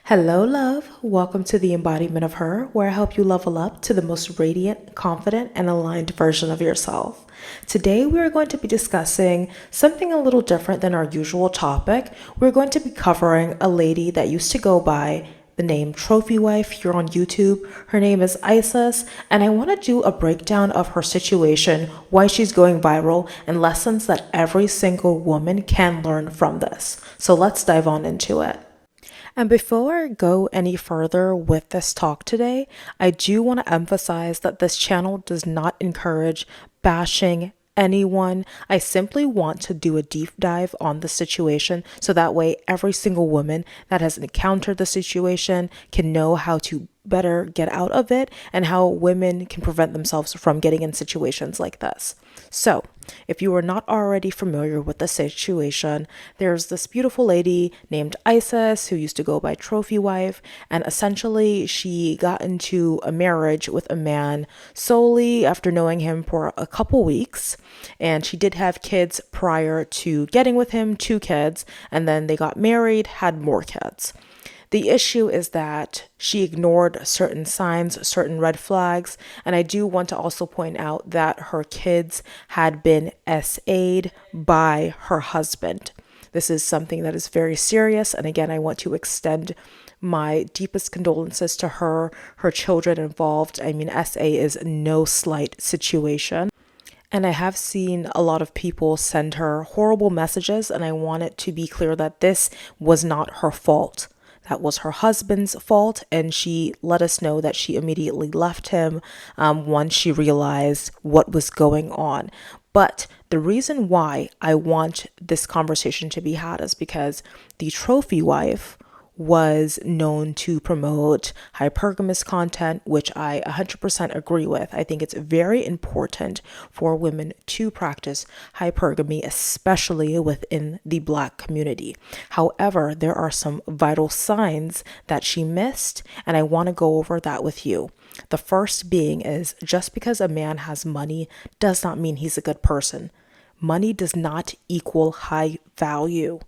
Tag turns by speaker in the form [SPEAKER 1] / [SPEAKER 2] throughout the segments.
[SPEAKER 1] Hello, love. Welcome to the embodiment of her, where I help you level up to the most radiant, confident, and aligned version of yourself. Today, we are going to be discussing something a little different than our usual topic. We're going to be covering a lady that used to go by the name Trophy Wife here on YouTube. Her name is Isis, and I want to do a breakdown of her situation, why she's going viral, and lessons that every single woman can learn from this. So let's dive on into it. And before I go any further with this talk today, I do want to emphasize that this channel does not encourage bashing anyone. I simply want to do a deep dive on the situation so that way every single woman that has encountered the situation can know how to better get out of it and how women can prevent themselves from getting in situations like this. So, if you are not already familiar with the situation, there's this beautiful lady named Isis who used to go by Trophy Wife, and essentially she got into a marriage with a man solely after knowing him for a couple weeks, and she did have kids prior to getting with him, 2 kids, and then they got married, had more kids. The issue is that she ignored certain signs, certain red flags, and I do want to also point out that her kids had been SA'd by her husband. This is something that is very serious, and again, I want to extend my deepest condolences to her children involved. I mean, SA is no slight situation. And I have seen a lot of people send her horrible messages, and I want it to be clear that this was not her fault. That was her husband's fault, and she let us know that she immediately left him once she realized what was going on. But the reason why I want this conversation to be had is because the trophy wife was known to promote hypergamous content, which I 100% agree with. I think it's very important for women to practice hypergamy, especially within the Black community. However, there are some vital signs that she missed, and I want to go over that with you. The first being is just because a man has money does not mean he's a good person. Money does not equal high value.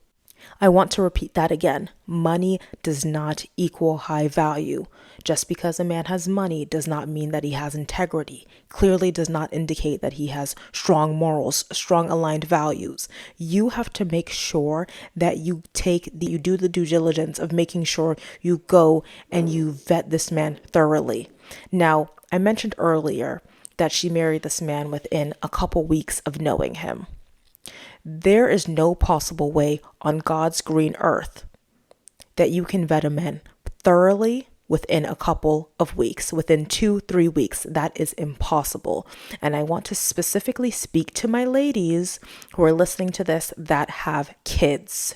[SPEAKER 1] I want to repeat that again. Money does not equal high value. Just because a man has money does not mean that he has integrity. Clearly does not indicate that he has strong morals, strong aligned values. You have to make sure that you do the due diligence of making sure you go and you vet this man thoroughly. Now, I mentioned earlier that she married this man within a couple weeks of knowing him. There is no possible way on God's green earth that you can vet a man thoroughly within a couple of weeks, within 2-3 weeks. That is impossible. And I want to specifically speak to my ladies who are listening to this that have kids.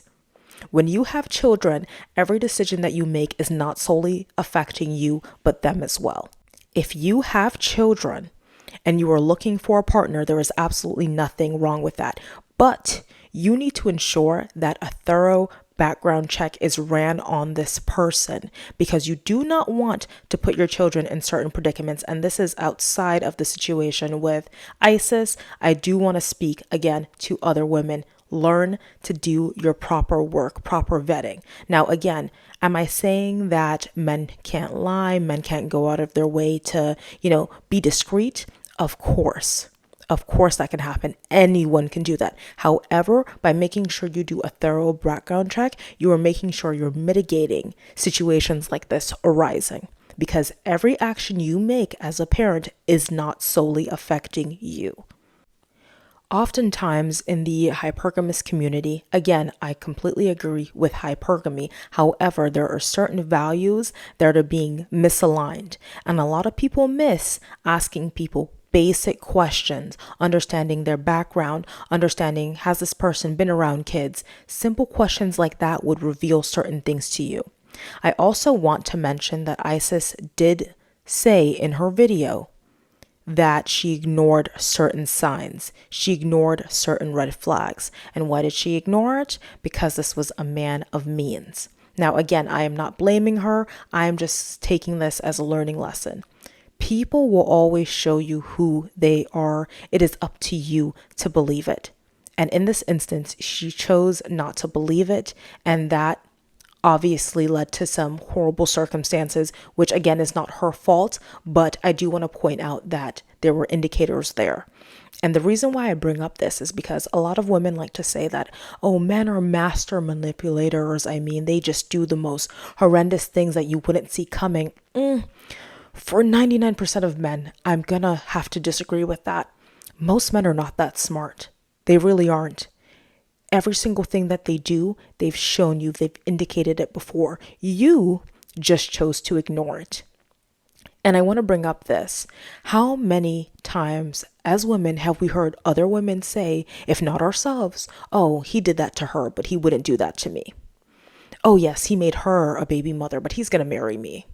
[SPEAKER 1] When you have children, every decision that you make is not solely affecting you, but them as well. If you have children and you are looking for a partner, there is absolutely nothing wrong with that. But you need to ensure that a thorough background check is ran on this person, because you do not want to put your children in certain predicaments. And this is outside of the situation with Isis. I do want to speak again to other women. Learn to do your proper work, proper vetting. Now, again, am I saying that men can't lie? Men can't go out of their way to, be discreet? Of course. Of course that can happen. Anyone can do that. However, by making sure you do a thorough background check, you are making sure you're mitigating situations like this arising, because every action you make as a parent is not solely affecting you. Oftentimes in the hypergamous community, again, I completely agree with hypergamy. However, there are certain values that are being misaligned, and a lot of people miss asking people basic questions, understanding their background, understanding, has this person been around kids? Simple questions like that would reveal certain things to you. I also want to mention that Isis did say in her video that she ignored certain signs. She ignored certain red flags. And why did she ignore it? Because this was a man of means. Now, again, I am not blaming her. I am just taking this as a learning lesson. People will always show you who they are. It is up to you to believe it. And in this instance, she chose not to believe it. And that obviously led to some horrible circumstances, which again is not her fault, but I do want to point out that there were indicators there. And the reason why I bring up this is because a lot of women like to say that, oh, men are master manipulators. I mean, they just do the most horrendous things that you wouldn't see coming. For 99% of men, I'm gonna have to disagree with that. Most men are not that smart. They really aren't. Every single thing that they do, they've shown you, they've indicated it before. You just chose to ignore it. And I want to bring up this. How many times as women have we heard other women say, if not ourselves, oh, he did that to her, but he wouldn't do that to me. Oh, yes, he made her a baby mother, but he's going to marry me.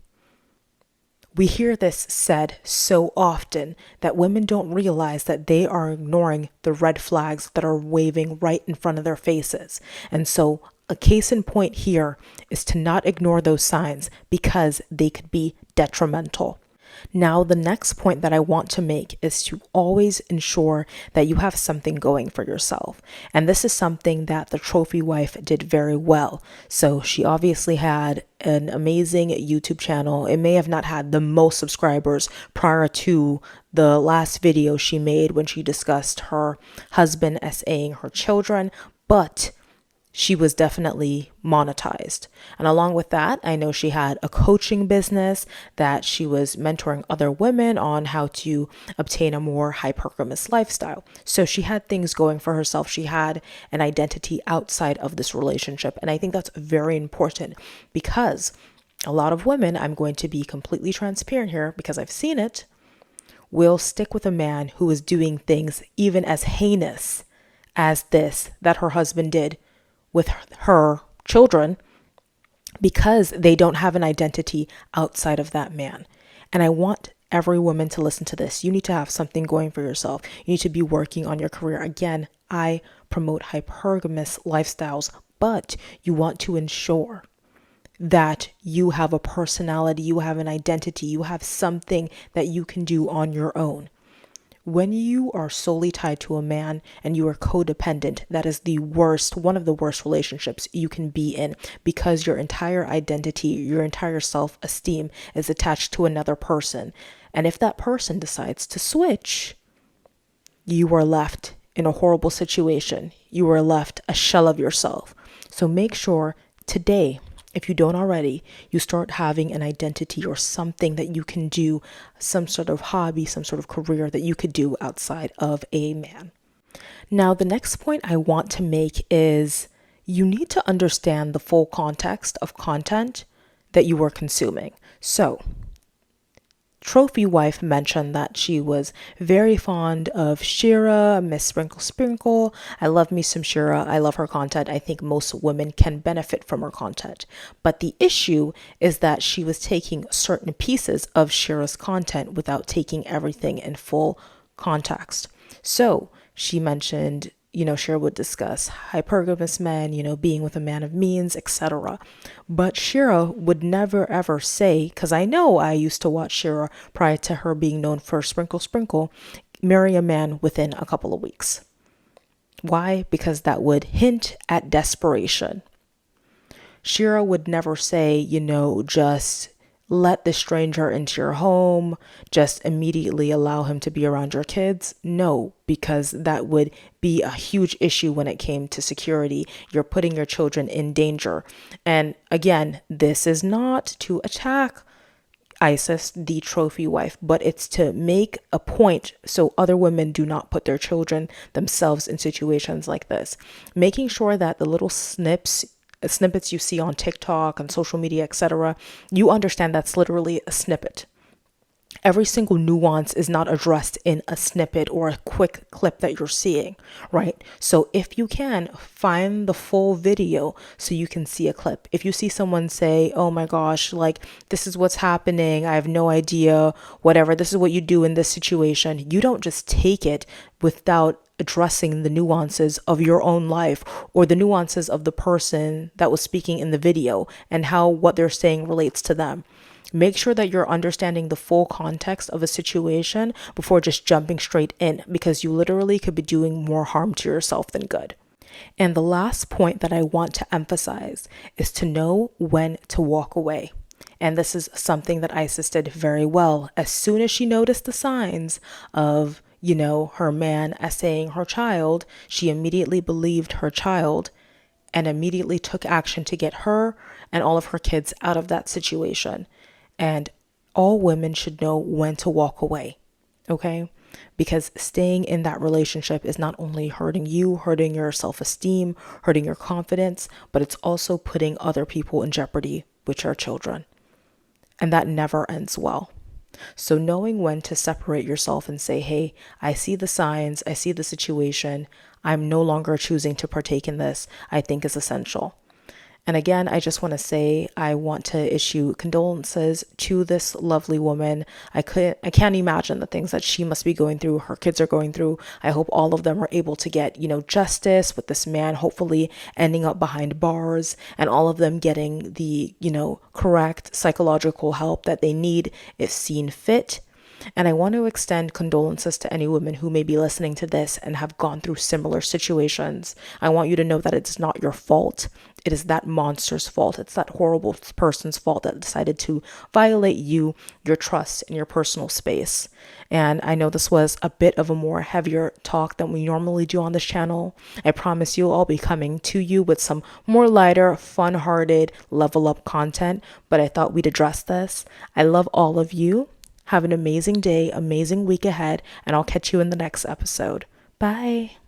[SPEAKER 1] We hear this said so often that women don't realize that they are ignoring the red flags that are waving right in front of their faces. And so a case in point here is to not ignore those signs because they could be detrimental. Now, the next point that I want to make is to always ensure that you have something going for yourself. And this is something that the trophy wife did very well. So she obviously had an amazing YouTube channel. It may have not had the most subscribers prior to the last video she made when she discussed her husband SAing her children, but she was definitely monetized. And along with that, I know she had a coaching business that she was mentoring other women on how to obtain a more hypergamous lifestyle. So she had things going for herself. She had an identity outside of this relationship. And I think that's very important because a lot of women, I'm going to be completely transparent here because I've seen it, will stick with a man who is doing things even as heinous as this that her husband did with her children because they don't have an identity outside of that man. And I want every woman to listen to this. You need to have something going for yourself. You need to be working on your career. Again, I promote hypergamous lifestyles, but you want to ensure that you have a personality, you have an identity, you have something that you can do on your own. When you are solely tied to a man and you are codependent, that is the worst, one of the worst relationships you can be in because your entire identity, your entire self-esteem is attached to another person. And if that person decides to switch, you are left in a horrible situation. You are left a shell of yourself. So make sure today, if you don't already, you start having an identity or something that you can do, some sort of hobby, some sort of career that you could do outside of a man. Now, the next point I want to make is you need to understand the full context of content that you are consuming. So, trophy wife mentioned that she was very fond of Shira, Miss Sprinkle Sprinkle. I love me some Shira. I love her content. I think most women can benefit from her content. But the issue is that she was taking certain pieces of Shira's content without taking everything in full context. So she mentioned, Shira would discuss hypergamous men, being with a man of means, etc. But Shira would never ever say, because I know I used to watch Shira prior to her being known for Sprinkle Sprinkle, marry a man within a couple of weeks. Why? Because that would hint at desperation. Shira would never say, just let the stranger into your home, just immediately allow him to be around your kids. No, because that would be a huge issue when it came to security. You're putting your children in danger. And again, this is not to attack Isis, the trophy wife, but it's to make a point so other women do not put their children themselves in situations like this. Making sure that the little snippets you see on TikTok and social media, etc., you understand that's literally a snippet. Every single nuance is not addressed in a snippet or a quick clip that you're seeing, right? So if you can, find the full video so you can see a clip. If you see someone say, oh my gosh, this is what's happening, I have no idea, whatever, this is what you do in this situation, you don't just take it without addressing the nuances of your own life or the nuances of the person that was speaking in the video and how what they're saying relates to them. Make sure that you're understanding the full context of a situation before just jumping straight in, because you literally could be doing more harm to yourself than good. And the last point that I want to emphasize is to know when to walk away. And this is something that Isis did very well. As soon as she noticed the signs of, her man essaying her child, she immediately believed her child and immediately took action to get her and all of her kids out of that situation. And all women should know when to walk away, okay? Because staying in that relationship is not only hurting you, hurting your self-esteem, hurting your confidence, but it's also putting other people in jeopardy, which are children. And that never ends well. So knowing when to separate yourself and say, hey, I see the signs, I see the situation, I'm no longer choosing to partake in this, I think is essential. And again, I just want to say I want to issue condolences to this lovely woman. I can't imagine the things that she must be going through, her kids are going through. I hope all of them are able to get, justice with this man, hopefully ending up behind bars, and all of them getting the, correct psychological help that they need if seen fit. And I want to extend condolences to any women who may be listening to this and have gone through similar situations. I want you to know that it's not your fault. It is that monster's fault. It's that horrible person's fault that decided to violate you, your trust, and your personal space. And I know this was a bit of a more heavier talk than we normally do on this channel. I promise you I'll be coming to you with some more lighter, fun-hearted, level up content, but I thought we'd address this. I love all of you. Have an amazing day, amazing week ahead, and I'll catch you in the next episode. Bye.